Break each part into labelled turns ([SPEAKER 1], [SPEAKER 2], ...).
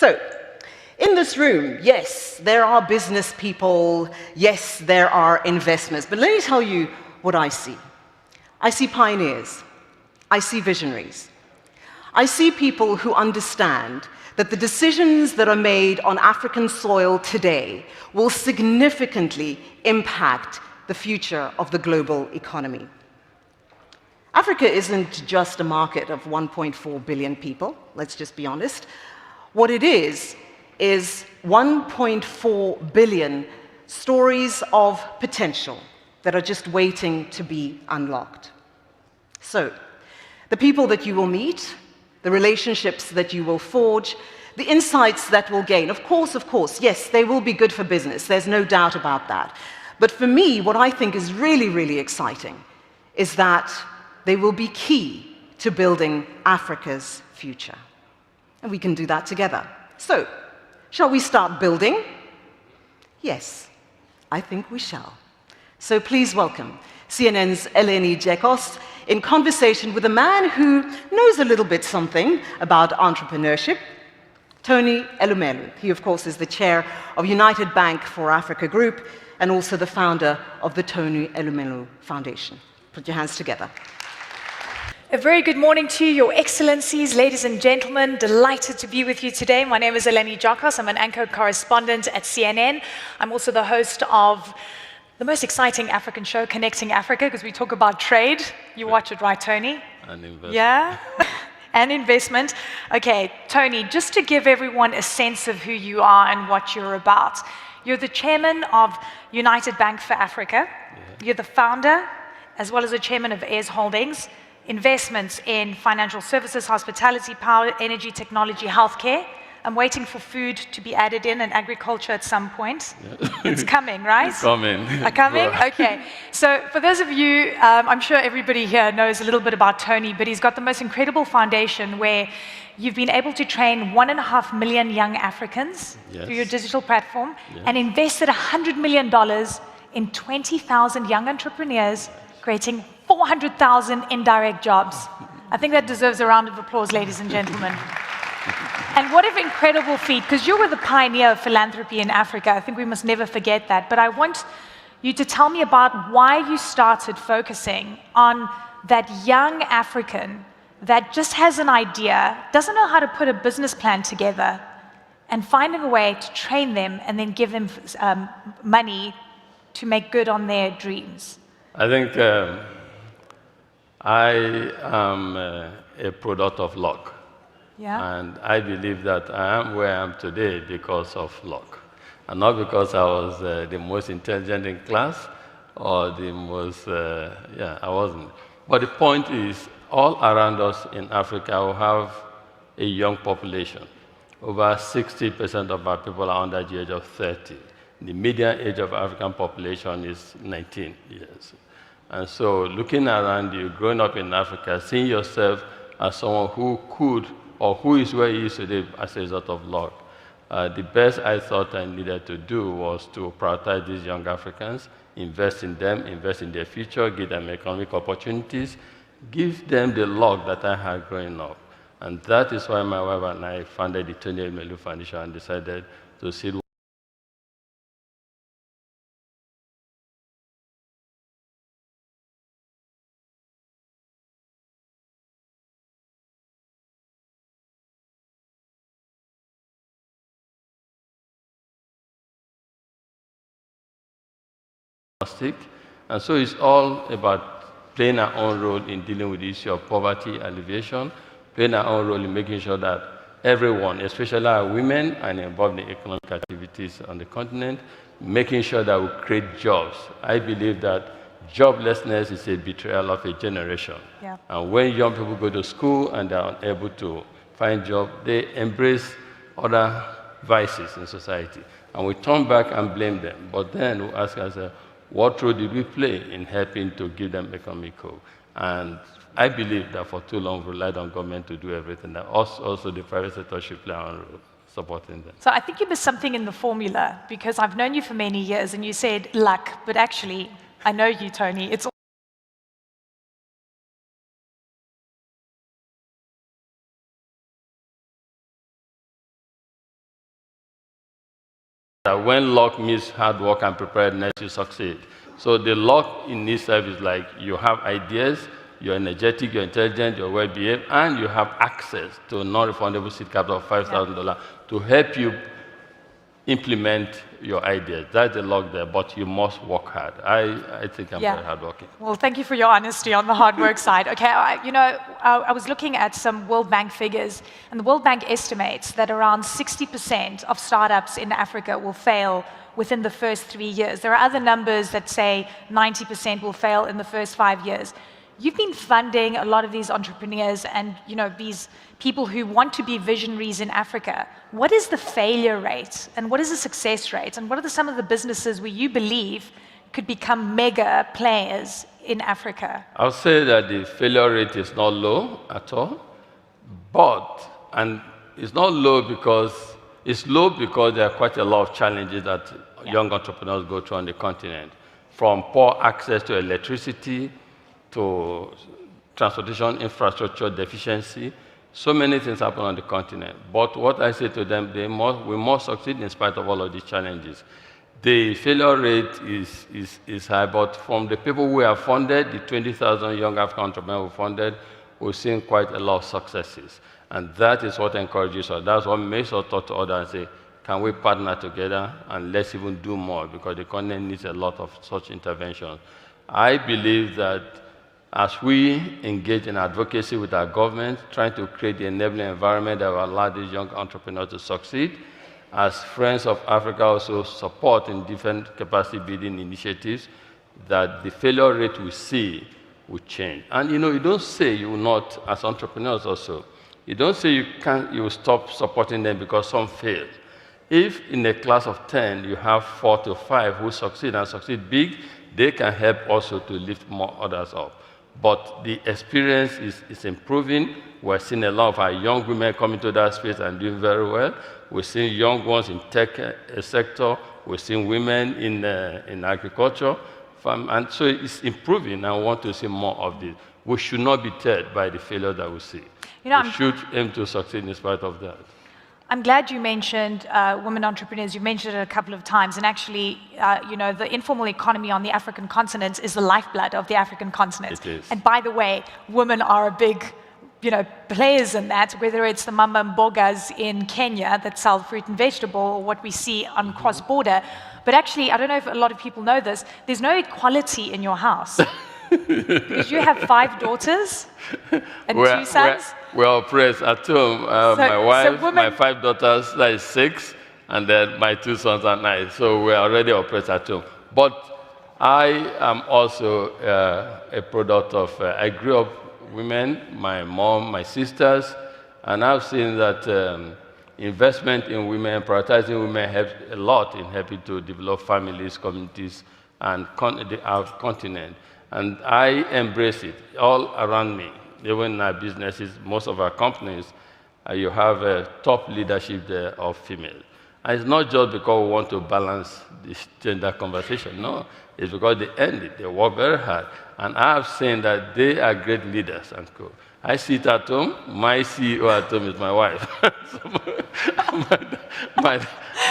[SPEAKER 1] So, in this room, yes, there are business people, yes, there are investments, but let me tell you what I see. I see pioneers, I see visionaries. I see people who understand that the decisions that are made on African soil today will significantly impact the future of the global economy. Africa isn't just a market of 1.4 billion people, let's just be honest. What it is 1.4 billion stories of potential that are just waiting to be unlocked. So, the people that you will meet, the relationships that you will forge, the insights that will gain. Of course, yes, they will be good for business. There's no doubt about that. But for me, what I think is really, really exciting is that they will be key to building Africa's future. And we can do that together. So, shall we start building? Yes, I think we shall. So please welcome CNN's Eleni Jekos in conversation with a man who knows a little bit something about entrepreneurship, Tony Elumelu. He, of course, is the chair of United Bank for Africa Group and also the founder of the Tony Elumelu Foundation. Put your hands together.
[SPEAKER 2] A very good morning to you, Your Excellencies, ladies and gentlemen. Delighted to be with you today. My name is Eleni Jekos. I'm an anchor correspondent at CNN. I'm also the host of the most exciting African show, Connecting Africa, because we talk about trade. You watch it, right, Tony?
[SPEAKER 3] And investment.
[SPEAKER 2] Yeah? And investment. Okay, Tony, just to give everyone a sense of who you are and what you're about. You're the chairman of United Bank for Africa. Yeah. You're the founder, as well as the chairman of Ayers Holdings, investments in financial services, hospitality, power, energy, technology, healthcare. I'm waiting for food to be added in and agriculture at some point. Yeah. It's coming, right?
[SPEAKER 3] It's coming.
[SPEAKER 2] Coming? Okay. So for those of you, I'm sure everybody here knows a little bit about Tony, but he's got the most incredible foundation where you've been able to train 1.5 million young Africans through your digital platform and invested $100 million in 20,000 young entrepreneurs, creating 400,000 indirect jobs. I think that deserves a round of applause, ladies and gentlemen. And what an incredible feat, because you were the pioneer of philanthropy in Africa. I think we must never forget that. But I want you to tell me about why you started focusing on that young African that just has an idea, doesn't know how to put a business plan together, and finding a way to train them and then give them money to make good on their dreams.
[SPEAKER 3] I think I am a product of luck.
[SPEAKER 2] Yeah.
[SPEAKER 3] And I believe that I am where I am today because of luck. And not because I was the most intelligent in class or the most, I wasn't. But the point is, all around us in Africa, we have a young population. Over 60% of our people are under the age of 30. The median age of African population is 19 years. And so looking around you, growing up in Africa, seeing yourself as someone who could or who is where he is today as a result of luck, the best I thought I needed to do was to prioritize these young Africans, invest in them, invest in their future, give them economic opportunities, give them the luck that I had growing up. And that is why my wife and I founded the Tony O Elumelu Foundation and decided to see and so it's all about playing our own role in dealing with the issue of poverty alleviation, playing our own role in making sure that everyone, especially our women, are involved in economic activities on the continent, making sure that we create jobs. I believe that joblessness is a betrayal of a generation.
[SPEAKER 2] Yeah.
[SPEAKER 3] And when young people go to school and they are unable to find jobs, they embrace other vices in society. And we turn back and blame them. But then we ask ourselves, what role did we play in helping to give them economic hope? And I believe that for too long we relied on government to do everything. That also the private sector should play a role supporting them.
[SPEAKER 2] So I think you missed something in the formula, because I've known you for many years and you said luck, but actually, I know you, Tony. It's
[SPEAKER 3] that when luck meets hard work and preparedness, you succeed. So the luck in itself is like you have ideas, you're energetic, you're intelligent, you're well-behaved, and you have access to a non-refundable seed capital of $5,000 to help you implement your ideas. That's the luck there, but you must work hard. I think I'm very hardworking.
[SPEAKER 2] Well, thank you for your honesty on the hard work side. Okay, I was looking at some World Bank figures, and the World Bank estimates that around 60% of startups in Africa will fail within the first 3 years. There are other numbers that say 90% will fail in the first 5 years. You've been funding a lot of these entrepreneurs and these people who want to be visionaries in Africa. What is the failure rate and what is the success rate and what are some of the businesses where you believe could become mega players in Africa?
[SPEAKER 3] I'll say that the failure rate is not low at all, and it's not low because there are quite a lot of challenges that young entrepreneurs go through on the continent, from poor access to electricity, to transportation infrastructure deficiency. So many things happen on the continent. But what I say to them, we must succeed in spite of all of these challenges. The failure rate is high, but from the people we have funded, the 20,000 young African entrepreneurs we funded, we've seen quite a lot of successes. And that is what encourages us. That's what makes us talk to others and say, can we partner together and let's even do more, because the continent needs a lot of such interventions. I believe that as we engage in advocacy with our government, trying to create the enabling environment that will allow these young entrepreneurs to succeed, as Friends of Africa also support in different capacity building initiatives, that the failure rate we see will change. And you don't say you will not, as entrepreneurs also, you don't say you will stop supporting them because some fail. If in a class of 10 you have 4 to 5 who succeed and succeed big, they can help also to lift more others up. But the experience is improving. We're seeing a lot of our young women coming to that space and doing very well. We're seeing young ones in tech sector. We're seeing women in agriculture. And so it's improving, and I want to see more of this. We should not be deterred by the failure that we see. We should aim to succeed in spite of that.
[SPEAKER 2] I'm glad you mentioned women entrepreneurs. You mentioned it a couple of times. And actually, the informal economy on the African continent is the lifeblood of the African continent.
[SPEAKER 3] It is.
[SPEAKER 2] And by the way, women are a big, players in that, whether it's the mama mbogas in Kenya that sell fruit and vegetable, or what we see on cross-border. But actually, I don't know if a lot of people know this, there's no equality in your house. Because you have 5 daughters and 2 sons.
[SPEAKER 3] We're oppressed at home. My wife, my 5 daughters, that is 6, and then my 2 sons are 9. So we're already oppressed at home. But I am also a product of, I grew up women, my mom, my sisters, and I've seen that investment in women, prioritizing women helps a lot in helping to develop families, communities, and our continent. And I embrace it all around me. Even in our businesses, most of our companies, you have a top leadership there of female. And it's not just because we want to balance this gender conversation. No, it's because they end it. They work very hard. And I have seen that they are great leaders and co. I sit at home. My CEO at home is my wife.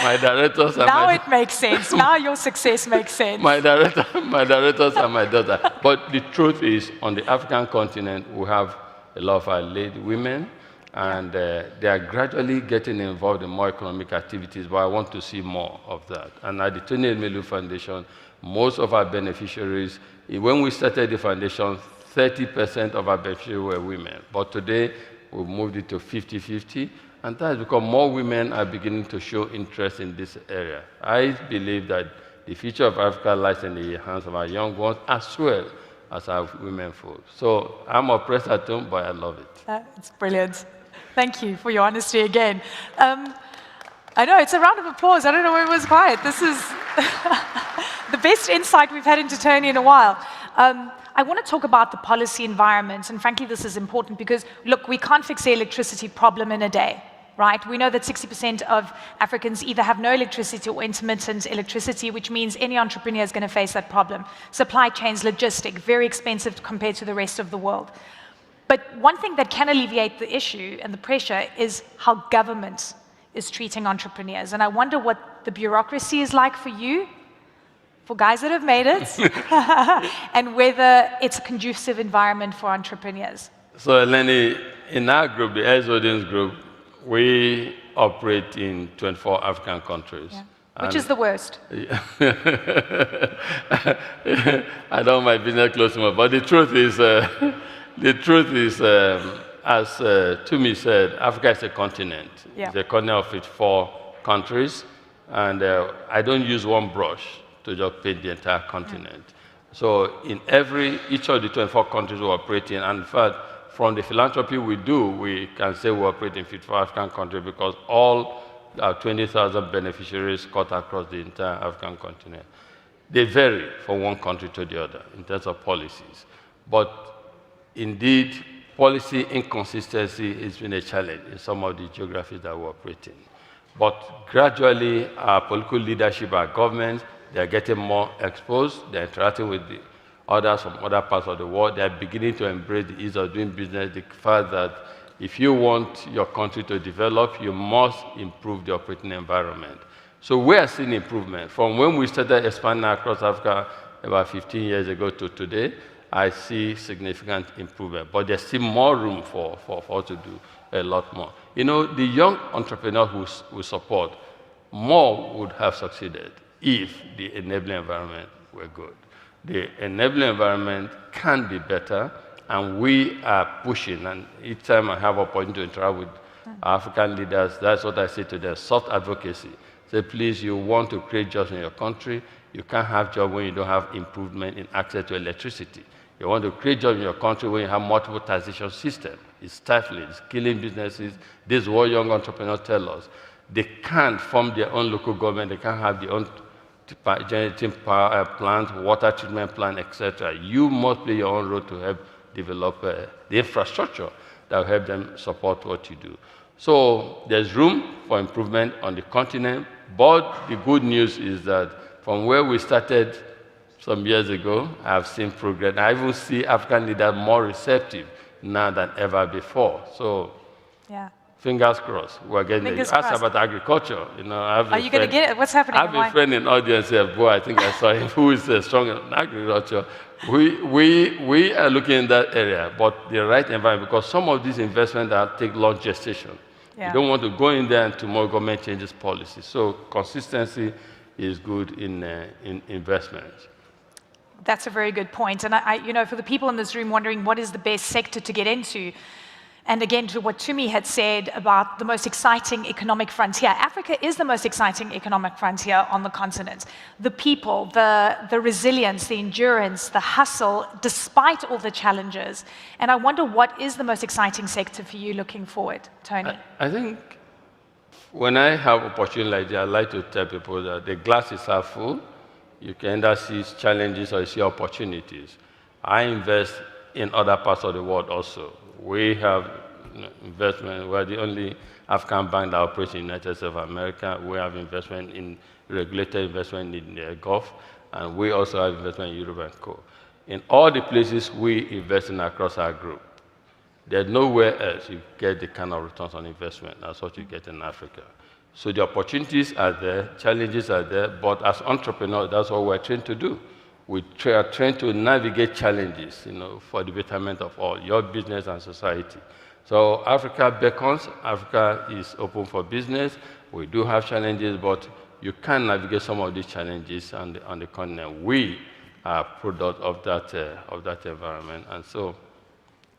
[SPEAKER 3] my directors are
[SPEAKER 2] now it makes sense. Now your success makes sense.
[SPEAKER 3] My directors are my daughter. But the truth is, on the African continent, we have a lot of our lady women, and they are gradually getting involved in more economic activities, but I want to see more of that. And at the Tony O Elumelu Foundation, most of our beneficiaries, when we started the foundation, 30% of our beneficiaries were women. But today, we've moved it to 50-50, and that's because more women are beginning to show interest in this area. I believe that the future of Africa lies in the hands of our young ones as well as our women folk. So I'm oppressed at home, but I love it.
[SPEAKER 2] It's brilliant. Thank you for your honesty again. I know, it's a round of applause. I don't know why it was quiet. This is the best insight we've had into Tony in a while. I want to talk about the policy environment, and frankly, this is important because, look, we can't fix the electricity problem in a day, right? We know that 60% of Africans either have no electricity or intermittent electricity, which means any entrepreneur is going to face that problem. Supply chains, logistic, very expensive compared to the rest of the world. But one thing that can alleviate the issue and the pressure is how government is treating entrepreneurs. And I wonder what the bureaucracy is like for you, for guys that have made it, and whether it's a conducive environment for entrepreneurs.
[SPEAKER 3] So, Eleni, in our group, the Ex Audience group, we operate in 24 African countries.
[SPEAKER 2] Yeah. Which is the worst?
[SPEAKER 3] I don't want my business close to me, but the truth is, as Tumi said, Africa is a continent.
[SPEAKER 2] Yeah.
[SPEAKER 3] It's a continent of 54 countries, and I don't use one brush to just paint the entire continent. So in each of the 24 countries we operate in, and in fact, from the philanthropy we do, we can say we operate in 54 African countries because all 20,000 beneficiaries cut across the entire African continent. They vary from one country to the other in terms of policies. But indeed, policy inconsistency has been a challenge in some of the geographies that we operate in. But gradually, our political leadership, our governments, they're getting more exposed, they're interacting with the others from other parts of the world, they're beginning to embrace the ease of doing business, the fact that if you want your country to develop, you must improve the operating environment. So we are seeing improvement. From when we started expanding across Africa about 15 years ago to today, I see significant improvement. But there's still more room for us to do a lot more. You know, the young entrepreneurs who we support, more would have succeeded if the enabling environment were good. The enabling environment can be better, and we are pushing. And each time I have opportunity to interact with African leaders, that's what I say to them, soft advocacy. Say, please, you want to create jobs in your country, you can't have jobs when you don't have improvement in access to electricity. You want to create jobs in your country when you have multiple taxation system. It's stifling, it's killing businesses. This is what young entrepreneurs tell us. They can't form their own local government, they can't have their own generating power plant, water treatment plant, etc. You must play your own role to help develop the infrastructure that will help them support what you do. So there's room for improvement on the continent, but the good news is that from where we started some years ago, I've seen progress. I even see African leaders more receptive now than ever before. So
[SPEAKER 2] yeah.
[SPEAKER 3] Fingers crossed, we're getting there. You asked about agriculture. You know,
[SPEAKER 2] are you going to get it? What's happening?
[SPEAKER 3] I have a friend in the audience here, boy, I think I saw him, who is strong in agriculture. We are looking in that area, but the right environment, because some of these investments that take long gestation. Yeah. You don't want to go in there and tomorrow government changes policy. So consistency is good in investments.
[SPEAKER 2] That's a very good point. And you know, for the people in this room wondering what is the best sector to get into, and again, to what Tumi had said about the most exciting economic frontier, Africa is the most exciting economic frontier on the continent. The people, the resilience, the endurance, the hustle, despite all the challenges. And I wonder what is the most exciting sector for you looking forward, Tony?
[SPEAKER 3] I think when I have opportunity like that, I like to tell people that the glass is half full. You can either see challenges or see opportunities. I invest in other parts of the world also. We have investment. We're the only African bank that operates in the United States of America. We have investment in regulated investment in the Gulf, and we also have investment in Europe and Co. In all the places we invest in across our group, there's nowhere else you get the kind of returns on investment as what you get in Africa. So the opportunities are there, challenges are there, but as entrepreneurs, that's what we're trained to do. We are trained to navigate challenges, you know, for the betterment of all, your business and society. So Africa beckons, Africa is open for business. We do have challenges, but you can navigate some of these challenges on the continent. We are product of that environment, and so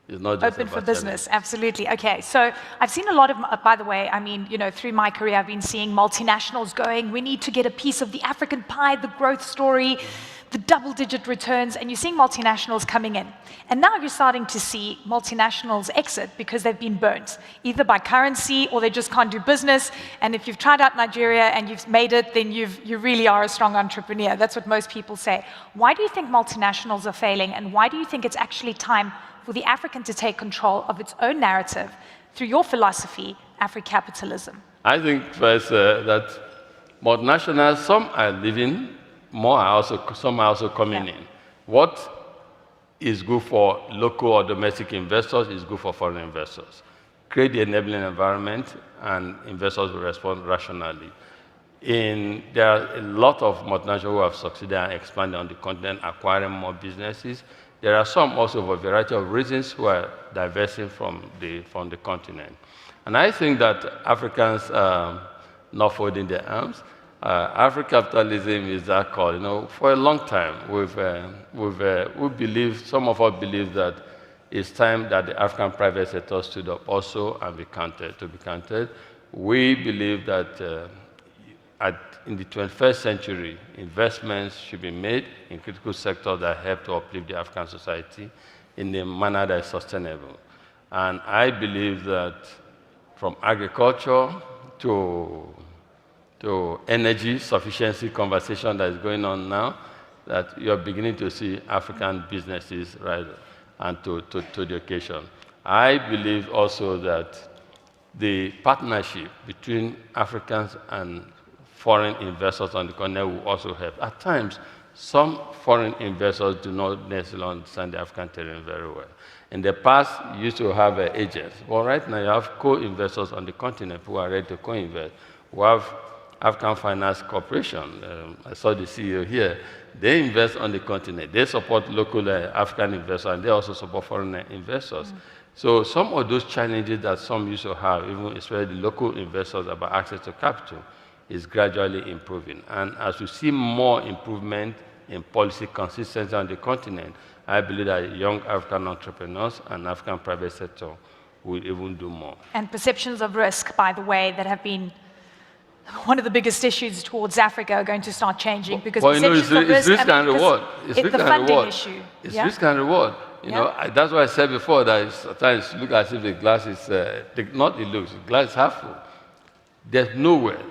[SPEAKER 3] it's not just
[SPEAKER 2] open for business, absolutely. Okay, so I've seen a lot of, by the way, I mean, you know, through my career, I've been seeing multinationals going, we need to get a piece of the African pie, the growth story, the double-digit returns, and you're seeing multinationals coming in. And now you're starting to see multinationals exit because they've been burnt, either by currency or they just can't do business. And if you've tried out Nigeria and you've made it, then you really are a strong entrepreneur. That's what most people say. Why do you think multinationals are failing, and why do you think it's actually time for the African to take control of its own narrative through your philosophy, Afro-capitalism?
[SPEAKER 3] I think first that multinationals, some are leaving, some are also coming in. What is good for local or domestic investors is good for foreign investors. create the enabling environment, and investors will respond rationally. There are a lot of multinationals who have succeeded and expanded on the continent, acquiring more businesses. There are some also, for a variety of reasons, who are divesting from the continent. And I think that Africans are not folding their arms. Afro-capitalism is that call. You know, for a long time, we believe, some of us believe that it's time that the African private sector stood up also and be counted. We believe that in the 21st century, investments should be made in critical sectors that help to uplift the African society in a manner that is sustainable. And I believe that from agriculture to energy sufficiency conversation that is going on now, that you're beginning to see African businesses rise and to the occasion. I believe also that the partnership between Africans and foreign investors on the continent will also help. At times, some foreign investors do not necessarily understand the African terrain very well. In the past, you used to have agents. Well, right now, you have co-investors on the continent who are ready to co-invest. We have African Finance Corporation. I saw the CEO here. They invest on the continent. They support local African investors, and they also support foreign investors. So some of those challenges that some used to have, even especially the local investors about access to capital, is gradually improving. And as we see more improvement in policy consistency on the continent, I believe that young African entrepreneurs and African private sector will even do more.
[SPEAKER 2] And perceptions of risk, by the way, that have been one of the biggest issues towards Africa are going to start changing because perceptions of risk,
[SPEAKER 3] risk and reward. It's risk
[SPEAKER 2] the
[SPEAKER 3] and
[SPEAKER 2] funding
[SPEAKER 3] reward.
[SPEAKER 2] issue.
[SPEAKER 3] It's risk and reward. You know, that's why I said before that sometimes look as if the glass is not it looks, the glass is half full. There's nowhere.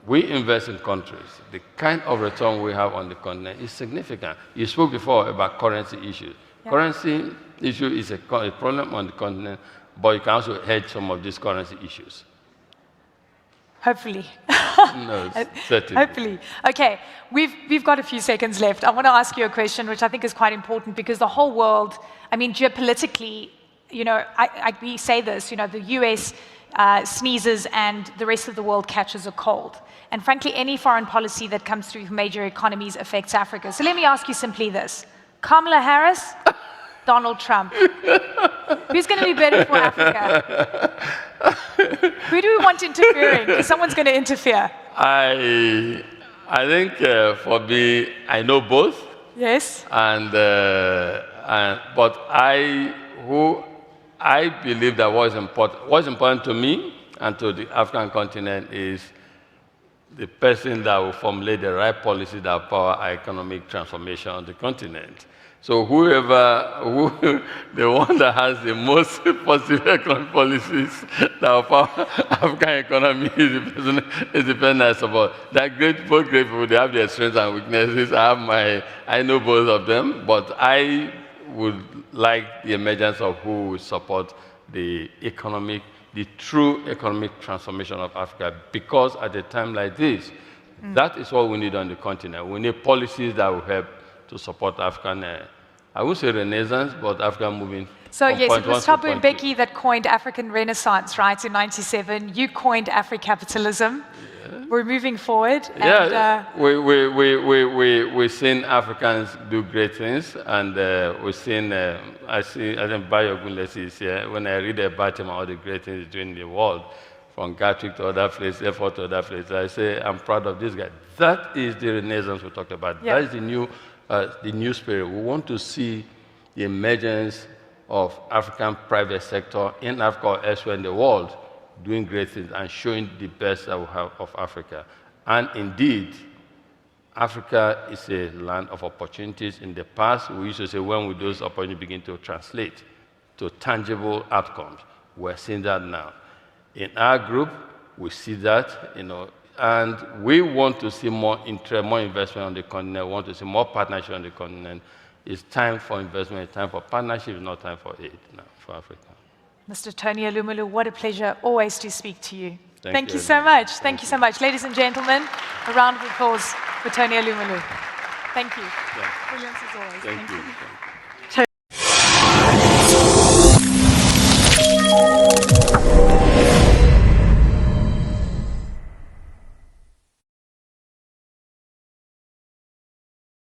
[SPEAKER 3] We invest in countries. The kind of return we have on the continent is significant. You spoke before about currency issues. Yeah. Currency issue is a problem on the continent, but you can also hedge some of these currency issues.
[SPEAKER 2] Hopefully.
[SPEAKER 3] No, certainly.
[SPEAKER 2] Hopefully. Okay, we've got a few seconds left. I want to ask you a question, which I think is quite important, because the whole world, I mean, geopolitically, you know, we say this, you know, the US sneezes and the rest of the world catches a cold. And frankly, any foreign policy that comes through major economies affects Africa. So let me ask you simply this. Kamala Harris, Donald Trump. Who's going to be better for Africa? Who do we want interfering? Because someone's going to interfere.
[SPEAKER 3] I think for me, I know both.
[SPEAKER 2] Yes.
[SPEAKER 3] But I believe that what's important to me and to the African continent is the person that will formulate the right policy that power our economic transformation on the continent. So the one that has the most positive economic policies that will power African economy is the person I support. They're both great people. They have their strengths and weaknesses. I know both of them, but I would like the emergence of who will support the true economic transformation of Africa, because at a time like this, that is what we need on the continent. We need policies that will help to support African, I would say renaissance, but Africa moving.
[SPEAKER 2] So yes, it was Thabo Mbeki that coined African Renaissance, right, in '97. You coined Afro-capitalism. Yeah. We're moving forward.
[SPEAKER 3] Yeah, we've seen Africans do great things, and we've seen, I think Bayo Gunlesi is here. When I read about him, all the great things he's doing in the world, from Gatwick to other places, airport to other places, I say, I'm proud of this guy. That is the renaissance we talked about. Yeah. That is the new spirit. We want to see the emergence of African private sector in Africa or elsewhere in the world, doing great things and showing the best that we have of Africa. And indeed, Africa is a land of opportunities. In the past, we used to say when those opportunities begin to translate to tangible outcomes, we're seeing that now. In our group, we see that, you know, and we want to see more interest, more investment on the continent. We want to see more partnership on the continent. It's time for investment, it's time for partnership, it's not time for aid now for Africa.
[SPEAKER 2] Mr. Tony O Elumelu, what a pleasure always to speak to you.
[SPEAKER 3] Thank
[SPEAKER 2] you so much. Thank you so much. Ladies and gentlemen, a round of applause for Tony O Elumelu. Thank you.
[SPEAKER 3] Yeah.
[SPEAKER 2] Brilliance as always.
[SPEAKER 3] Thank you.